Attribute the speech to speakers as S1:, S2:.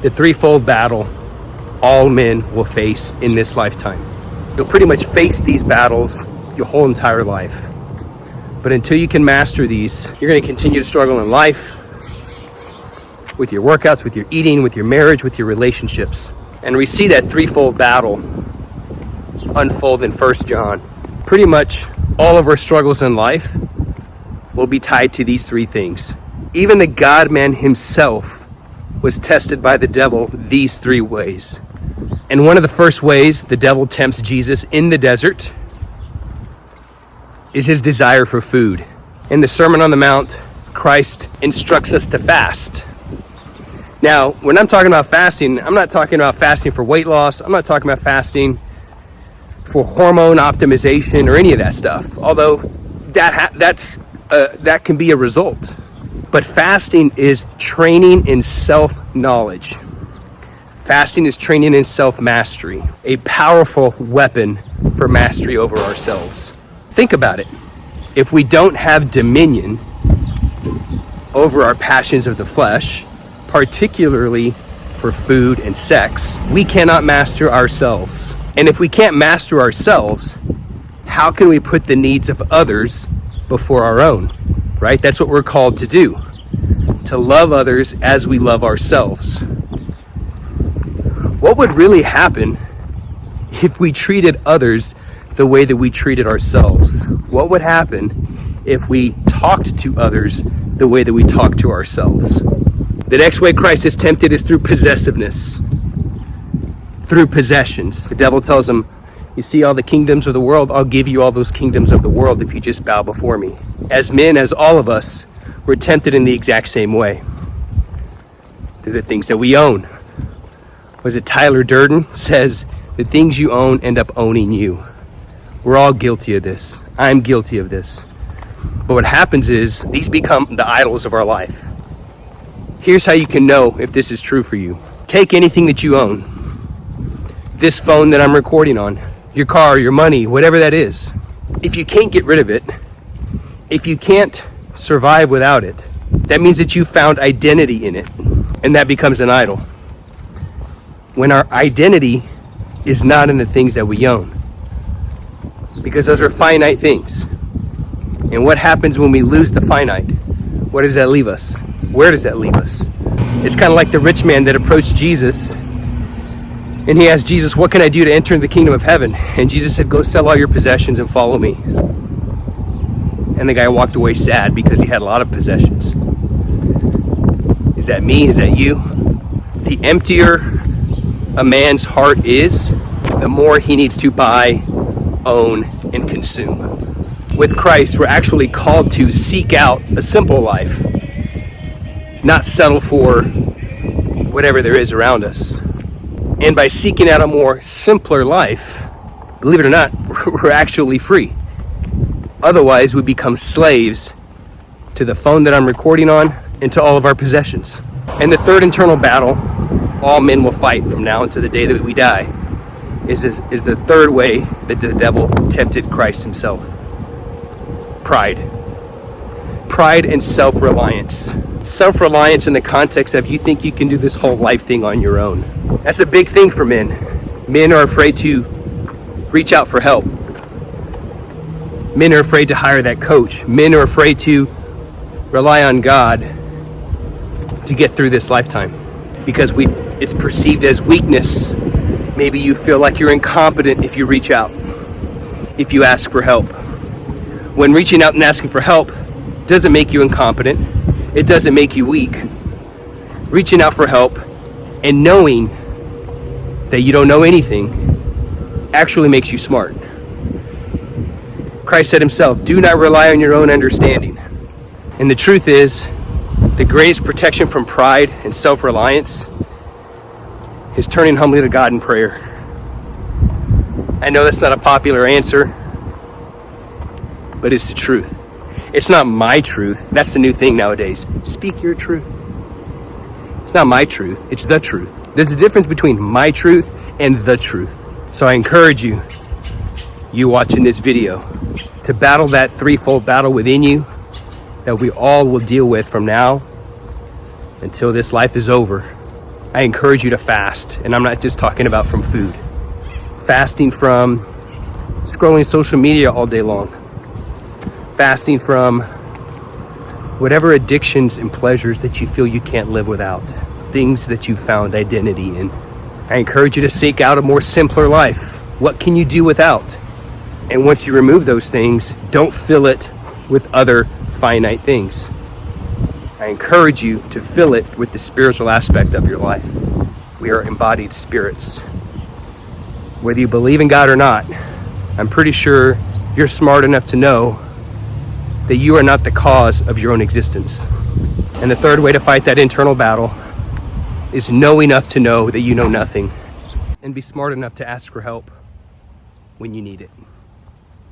S1: The threefold battle all men will face in this lifetime. You'll pretty much face these battles your whole entire life. But until you can master these, you're going to continue to struggle in life, with your workouts, with your eating, with your marriage, with your relationships. And we see that threefold battle unfold in 1 John. Pretty much all of our struggles in life will be tied to these three things. Even the God-man himself was tested by the devil these three ways. And one of the first ways the devil tempts Jesus in the desert is his desire for food. In the Sermon on the Mount, Christ instructs us to fast. Now, when I'm talking about fasting, I'm not talking about fasting for weight loss. I'm not talking about fasting for hormone optimization or any of that stuff. Although that can be a result. But fasting is training in self-knowledge. Fasting is training in self-mastery, a powerful weapon for mastery over ourselves. Think about it. If we don't have dominion over our passions of the flesh, particularly for food and sex, we cannot master ourselves. And if we can't master ourselves, how can we put the needs of others before our own? Right? That's what we're called to do. To love others as we love ourselves. What would really happen if we treated others the way that we treated ourselves? What would happen if we talked to others the way that we talk to ourselves? The next way Christ is tempted is through possessiveness, through possessions. The devil tells him, you see all the kingdoms of the world, I'll give you all those kingdoms of the world if you just bow before me. As men, as all of us, we're tempted in the exact same way. Through the things that we own. Was it Tyler Durden says, the things you own end up owning you. We're all guilty of this. I'm guilty of this. But what happens is, these become the idols of our life. Here's how you can know if this is true for you. Take anything that you own. This phone that I'm recording on, your car, your money, whatever that is. If you can't get rid of it, if you can't survive without it, that means that you found identity in it, and that becomes an idol. When our identity is not in the things that we own, because those are finite things. And what happens when we lose the finite? What does that leave us? Where does that leave us? It's kind of like the rich man that approached Jesus, and he asked Jesus, what can I do to enter into the kingdom of heaven? And Jesus said, go sell all your possessions and follow me. And the guy walked away sad because he had a lot of possessions. Is that me? Is that you? The emptier a man's heart is, the more he needs to buy, own, and consume. With Christ, we're actually called to seek out a simple life, not settle for whatever there is around us. And by seeking out a more simpler life, believe it or not, we're actually free. Otherwise, we become slaves to the phone that I'm recording on and to all of our possessions. And the third internal battle all men will fight from now until the day that we die is the third way that the devil tempted Christ himself. Pride. Pride and self-reliance. Self-reliance in the context of you think you can do this whole life thing on your own. That's a big thing for men. Men are afraid to reach out for help. Men are afraid to hire that coach. Men are afraid to rely on God to get through this lifetime because it's perceived as weakness. Maybe you feel like you're incompetent if you reach out, if you ask for help. When reaching out and asking for help doesn't make you incompetent. It doesn't make you weak. Reaching out for help and knowing that you don't know anything actually makes you smart. Christ said himself, do not rely on your own understanding. And the truth is, the greatest protection from pride and self-reliance is turning humbly to God in prayer. I know that's not a popular answer, but it's the truth. It's not my truth. That's the new thing nowadays. Speak your truth. It's not my truth. It's the truth. There's a difference between my truth and the truth. So I encourage you watching this video, to battle that threefold battle within you that we all will deal with from now until this life is over. I encourage you to fast, and I'm not just talking about from food. Fasting from scrolling social media all day long. Fasting from whatever addictions and pleasures that you feel you can't live without. Things that you found identity in. I encourage you to seek out a more simpler life. What can you do without? And once you remove those things, don't fill it with other finite things. I encourage you to fill it with the spiritual aspect of your life. We are embodied spirits. Whether you believe in God or not, I'm pretty sure you're smart enough to know that you are not the cause of your own existence. And the third way to fight that internal battle is know enough to know that you know nothing, and be smart enough to ask for help when you need it.